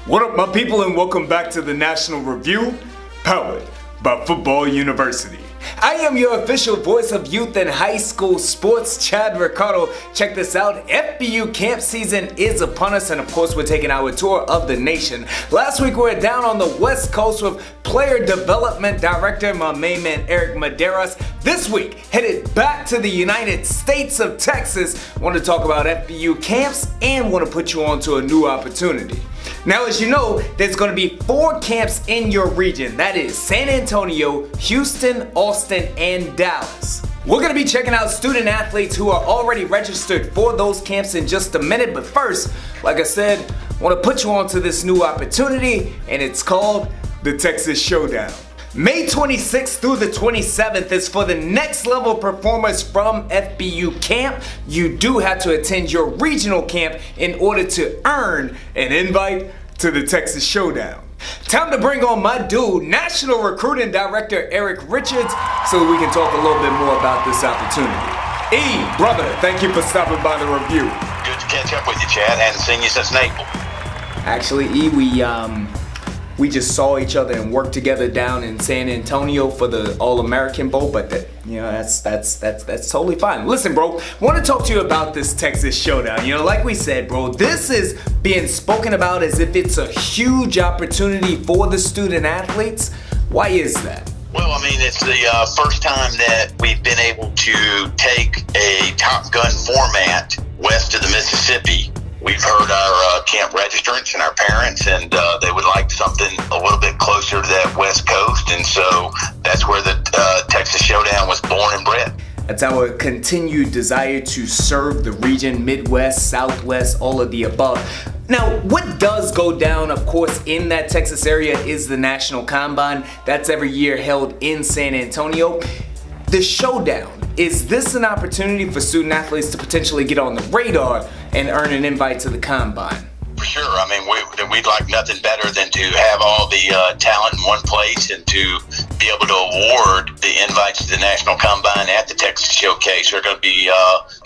What up, my people, and welcome back to the National Review, powered by Football University. I am your official voice of youth and high school sports, Chad Ricardo. Check this out, FBU camp season is upon us, and of course we're taking our tour of the nation. Last week we were down on the West Coast with Player Development Director, my main man Eric Medeiros. This week, headed back to the United States of Texas. Want to talk about FBU camps and want to put you on to a new opportunity. Now, as you know, there's going to be 4 camps in your region. That is San Antonio, Houston, Austin, and Dallas. We're going to be checking out student athletes who are already registered for those camps in just a minute. But first, like I said, I want to put you on to this new opportunity, and it's called the Texas Showdown. May 26th through the 27th is for the next level performers from FBU camp. You do have to attend your regional camp in order to earn an invite to the Texas Showdown. Time to bring on my dude, National Recruiting Director Eric Richards, so we can talk a little bit more about this opportunity. E, brother, thank you for stopping by the review. Good to catch up with you, Chad. Hadn't seen you since Naples. Actually, E, we just saw each other and worked together down in San Antonio for the All-American Bowl, but that's totally fine. Listen, bro, want to talk to you about this Texas Showdown. You know, like we said, bro, this is being spoken about as if it's a huge opportunity for the student athletes. Why is that? Well, I mean, it's the first time that we've been able to take a Top Gun format west of the Mississippi. We've heard our camp registrants and our parents, and they would like something a little bit closer to that West Coast, and so that's where the Texas Showdown was born and bred. That's our continued desire to serve the region, Midwest, Southwest, all of the above. Now, what does go down, of course, in that Texas area is the National Combine. That's every year held in San Antonio. The Showdown, is this an opportunity for student athletes to potentially get on the radar and earn an invite to the Combine? For sure. I mean, we'd like nothing better than to have all the talent in one place and to be able to award the invites to the National Combine at the Texas Showcase. There are going to be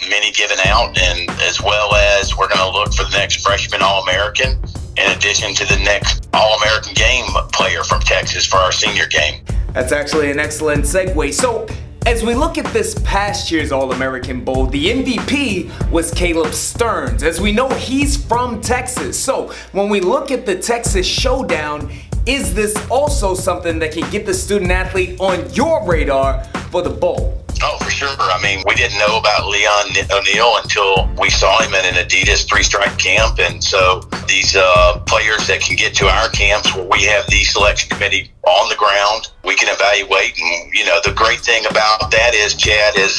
many given out, and as well as we're going to look for the next freshman All-American in addition to the next All-American game player from Texas for our senior game. That's actually an excellent segue. So, as we look at this past year's All-American Bowl, the MVP was Caleb Stearns. As we know, he's from Texas. So when we look at the Texas Showdown, is this also something that can get the student athlete on your radar for the bowl? Oh, for sure. I mean, we didn't know about Leon O'Neal until we saw him at an Adidas 3-stripe camp. And so these players that can get to our camps where we have the selection committee on the ground, we can evaluate. And, you know, the great thing about that is, Chad, is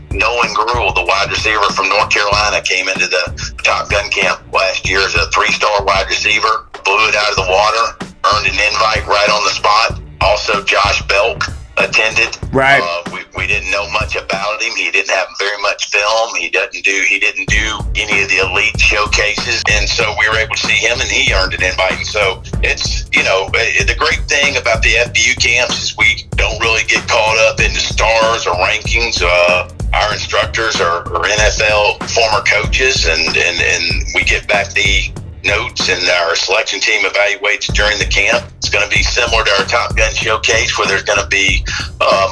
Nolan Gruel, the wide receiver from North Carolina, came into the Top Gun camp last year as a 3-star wide receiver, blew it out of the water, earned an invite right on the spot. Also, Josh Belk attended. Right. We didn't know much about him. He didn't have very much film. He didn't do any of the elite showcases, and so we were able to see him, and he earned an invite. And so it's, you know, the great thing about the FBU camps is we don't really get caught up into stars or rankings. Our instructors are NFL former coaches, and we get back the notes, and our selection team evaluates during the camp. It's going to be similar to our Top Gun Showcase, where there's going to be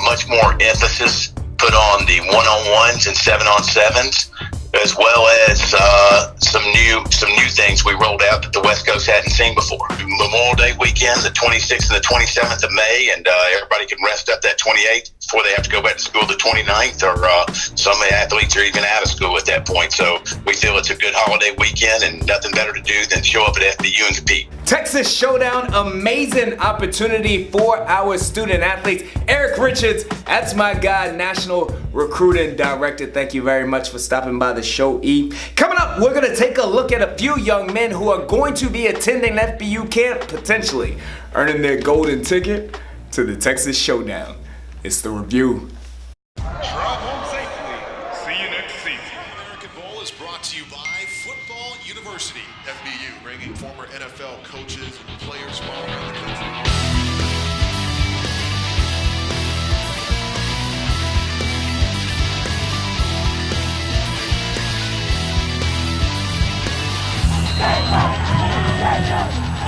much more emphasis put on the one-on-ones and 7-on-7s, as well as some new things we rolled out that the West Coast hadn't seen before. Memorial Day weekend, the 26th and the 27th of May, and everybody can rest up that 28th before they have to go back to school the 29th, or some of the athletes are even out of school at that point. So we feel it's a good holiday weekend and nothing better to do than show up at FBU and compete. Texas Showdown, amazing opportunity for our student athletes. Eric Richards, that's my guy, National Recruiting Director. Thank you very much for stopping by the show, E. Coming up, we're going to take a look at a few young men who are going to be attending FBU camp, potentially earning their golden ticket to the Texas Showdown. It's the review. Drive home safely. See you next season. American Bowl is brought to you by Football University. FBU, bringing former NFL coaches and players from all around the country. Stay home.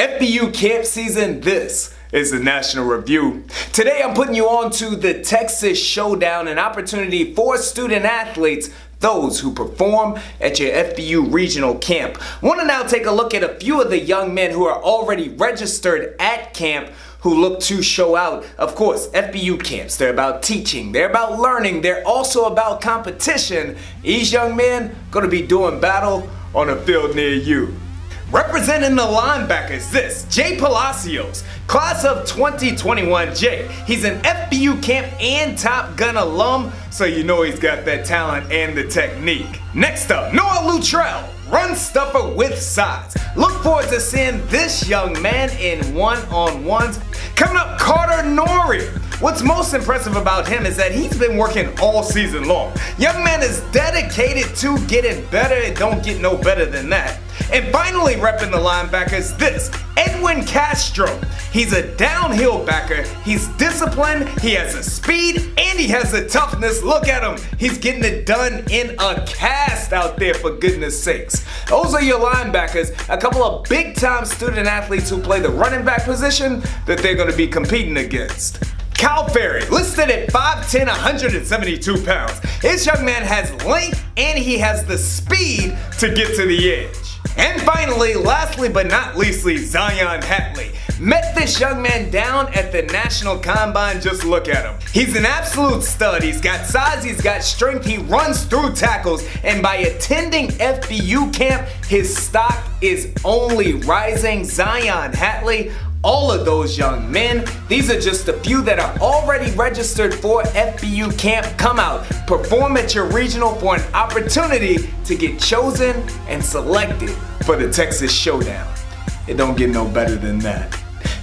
FBU camp season, this is the National Review. Today I'm putting you on to the Texas Showdown, an opportunity for student athletes, those who perform at your FBU regional camp. Want to now take a look at a few of the young men who are already registered at camp who look to show out. Of course, FBU camps, they're about teaching, they're about learning, they're also about competition. These young men gonna be doing battle on a field near you. Representing the linebackers, this, Jay Palacios, class of 2021 Jay. He's an FBU camp and Top Gun alum, so you know he's got that talent and the technique. Next up, Noah Luttrell, run stuffer with size. Look forward to seeing this young man in one-on-ones. Coming up, Carter Norrie. What's most impressive about him is that he's been working all season long. Young man is dedicated to getting better. It don't get no better than that. And finally, repping the linebackers, this, Edwin Castro. He's a downhill backer, he's disciplined, he has the speed, and he has the toughness. Look at him, he's getting it done in a cast out there, for goodness sakes. Those are your linebackers, a couple of big-time student athletes who play the running back position that they're going to be competing against. Kyle Ferry, listed at 5'10", 172 pounds. This young man has length and he has the speed to get to the edge. And finally, lastly but not leastly, Zion Hatley. Met this young man down at the National Combine. Just look at him. He's an absolute stud. He's got size, he's got strength, he runs through tackles, and by attending FBU camp, his stock is only rising. Zion Hatley, all of those young men, these are just a few that are already registered for FBU camp. Come out, perform at your regional for an opportunity to get chosen and selected for the Texas Showdown. It don't get no better than that.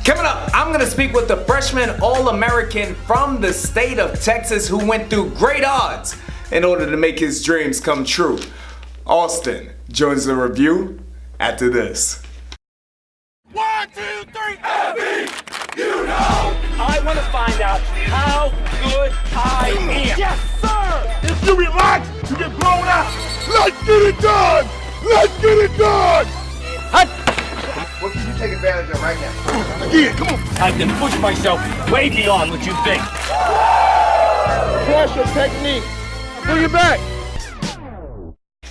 Coming up, I'm going to speak with the freshman All-American from the state of Texas who went through great odds in order to make his dreams come true. Austin joins the review after this. 1, 2, 3, FBU, you know! I want to find out how good I am. Yes, sir! If you relax, you get blown out. Let's get it done! Let's get it done! What can you take advantage of right now? Yeah, come on. I can push myself way beyond what you think. Crush your technique. Bring it back.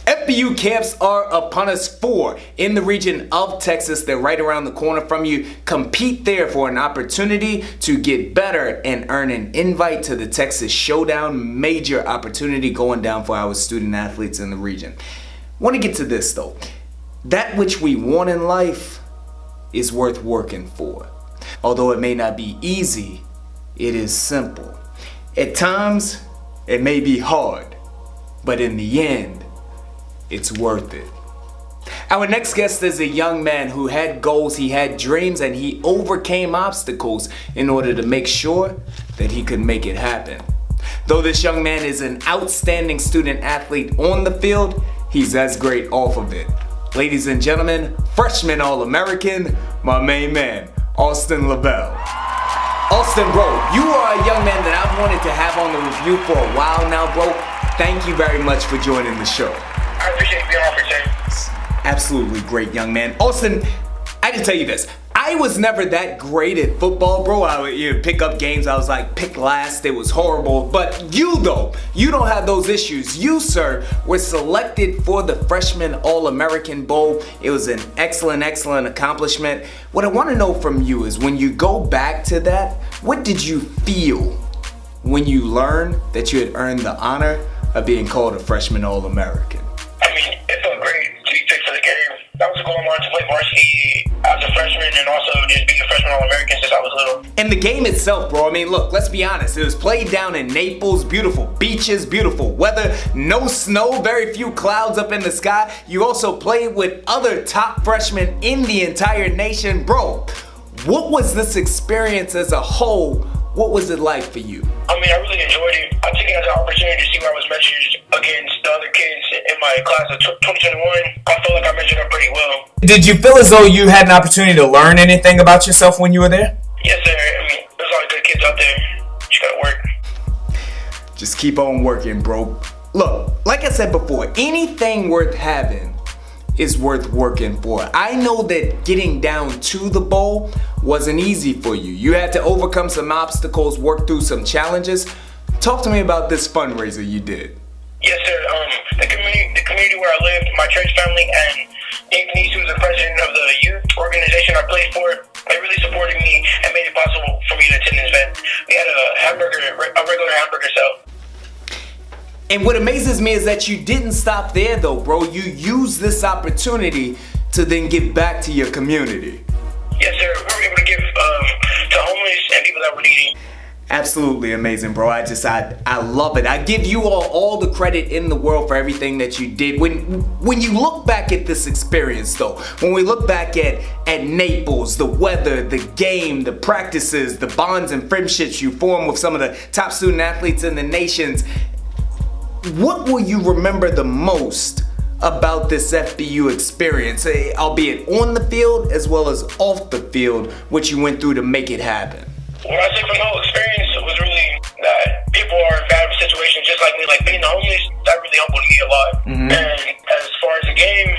FBU camps are upon us. 4 in the region of Texas. They're right around the corner from you. Compete there for an opportunity to get better and earn an invite to the Texas Showdown. Major opportunity going down for our student athletes in the region. Want to get to this though. That which we want in life is worth working for. Although it may not be easy, it is simple. At times, it may be hard, but in the end, it's worth it. Our next guest is a young man who had goals, he had dreams, and he overcame obstacles in order to make sure that he could make it happen. Though this young man is an outstanding student athlete on the field, he's as great off of it. Ladies and gentlemen, freshman All-American, my main man, Austin Lavelle. Austin, bro, you are a young man that I've wanted to have on the review for a while now, bro. Thank you very much for joining the show. I appreciate being on for Jay. Absolutely great, young man. Austin, I can tell you this. I was never that great at football, bro. I would pick up games. I was like picked last. It was horrible. But you, though, you don't have those issues. You, sir, were selected for the Freshman All-American Bowl. It was an excellent, excellent accomplishment. What I want to know from you is when you go back to that, what did you feel when you learned that you had earned the honor of being called a Freshman All-American? I mean, it felt great to be picked for the game. That was a goal of mine to play varsity as a freshman and also just being a freshman All-American since I was little. And the game itself, bro, I mean, look, let's be honest. It was played down in Naples, beautiful beaches, beautiful weather, no snow, very few clouds up in the sky. You also played with other top freshmen in the entire nation. Bro, what was this experience as a whole? What was it like for you? I mean, I really enjoyed it. I took it as an opportunity to see where I was measured against the other kids in my class of 2021. I feel like I measured up pretty well. Did you feel as though you had an opportunity to learn anything about yourself when you were there? Yes, sir. I mean, there's a lot of good kids out there. Just gotta work. Just keep on working, bro. Look, like I said before, anything worth having is worth working for. I know that getting down to the bowl wasn't easy for you. You had to overcome some obstacles, work through some challenges. Talk to me about this fundraiser you did. Yes, sir. The community where I lived, my church family, and Dave Neese, who's the president of the youth organization I played for, they really supported me and made it possible for me to attend this event. We had a regular hamburger sale. And what amazes me is that you didn't stop there though, bro. You used this opportunity to then give back to your community. Yes, sir. We were able to give to homeless and people that were needy. Absolutely amazing, bro. I love it. I give you all the credit in the world for everything that you did. When you look back at this experience though, when we look back at Naples, the weather, the game, the practices, the bonds and friendships you formed with some of the top student athletes in the nations, what will you remember the most about this FBU experience, albeit on the field as well as off the field, what you went through to make it happen? What I say from the whole experience was really that people are in bad situations just like me. Like being the homeless, that really humbled me a lot. Mm-hmm. And as far as the game,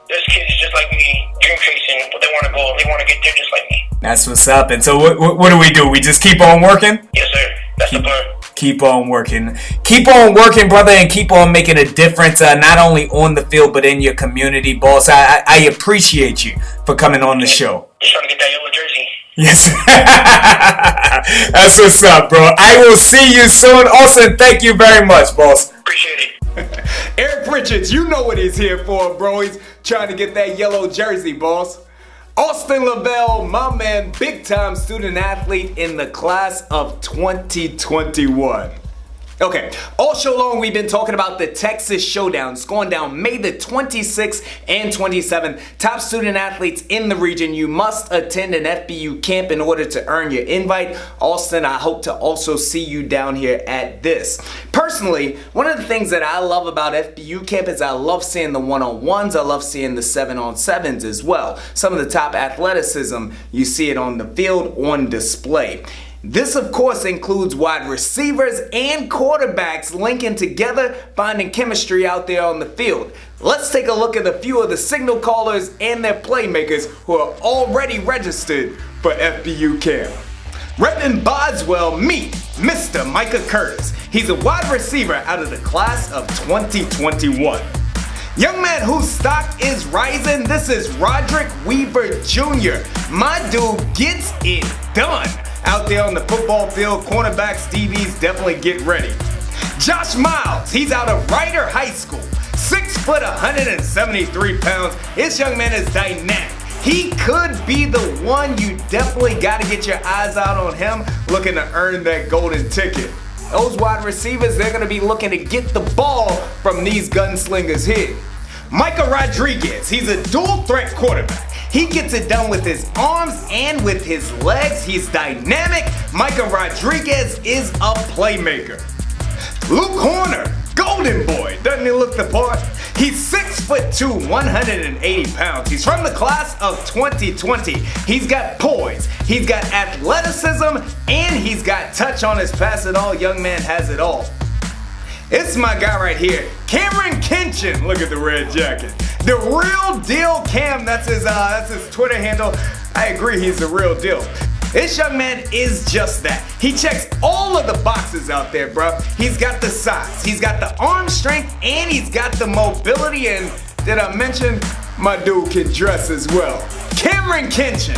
there's kids just like me, dream chasing, but they want to go, they want to get there just like me. That's what's up. And so what do? We just keep on working? Yes, sir. That's the plan. Keep on working. Keep on working, brother, and keep on making a difference, not only on the field, but in your community, boss. I appreciate you for coming on the show. Just trying to get that yellow jersey. Yes. That's what's up, bro. I will see you soon. Austin, thank you very much, boss. Appreciate it. Eric Richards, you know what he's here for, bro. He's trying to get that yellow jersey, boss. Austin Lavelle, my man, big-time student athlete in the class of 2021. Okay, all show long we've been talking about the Texas Showdown. It's going down May the 26th and 27th. Top student athletes in the region. You must attend an FBU camp in order to earn your invite. Austin, I hope to also see you down here at this. Personally, one of the things that I love about FBU camp is I love seeing the one-on-ones. I love seeing the 7-on-7s as well. Some of the top athleticism, you see it on the field on display. This, of course, includes wide receivers and quarterbacks linking together, finding chemistry out there on the field. Let's take a look at a few of the signal callers and their playmakers who are already registered for FBU camp. Repping Boswell, meet Mr. Micah Curtis. He's a wide receiver out of the class of 2021. Young man whose stock is rising, this is Roderick Weaver Jr. My dude gets it done. Out there on the football field, cornerbacks, DBs, definitely get ready. Josh Miles, he's out of Ryder High School. 6 foot, 173 pounds. This young man is dynamic. He could be the one. You definitely got to get your eyes out on him, looking to earn that golden ticket. Those wide receivers, they're going to be looking to get the ball from these gunslingers here. Micah Rodriguez, he's a dual threat quarterback. He gets it done with his arms and with his legs. He's dynamic. Micah Rodriguez is a playmaker. Luke Horner, golden boy, doesn't he look the part? He's 6'2", 180 pounds. He's from the class of 2020. He's got poise, he's got athleticism, and he's got touch on his pass. It all. Young man has it all. It's my guy right here, Cameron Kinchin. Look at the red jacket. The real deal Cam, that's his Twitter handle. I agree, he's the real deal. This young man is just that. He checks all of the boxes out there, bro. He's got the size, he's got the arm strength, and he's got the mobility. And did I mention my dude can dress as well? Cameron Kinchin.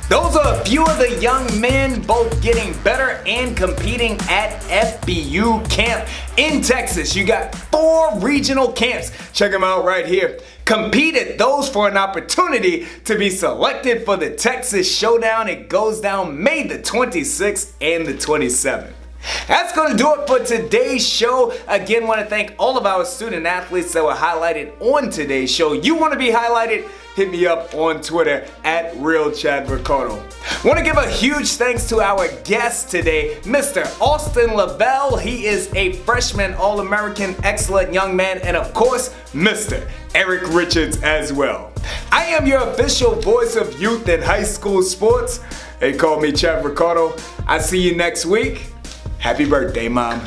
Those are a few of the young men both getting better and competing at FBU camp in Texas. You got 4 regional camps. Check them out right here. Compete at those for an opportunity to be selected for the Texas Showdown. It goes down May the 26th and the 27th. That's going to do it for today's show. Again, want to thank all of our student athletes that were highlighted on today's show. You want to be highlighted? Hit me up on Twitter at RealChadRicardo. Want to give a huge thanks to our guest today, Mr. Austin Lavelle. He is a freshman All-American, excellent young man, and of course, Mr. Eric Richards as well. I am your official voice of youth and high school sports. They call me Chad Ricardo. I see you next week. Happy birthday, Mom.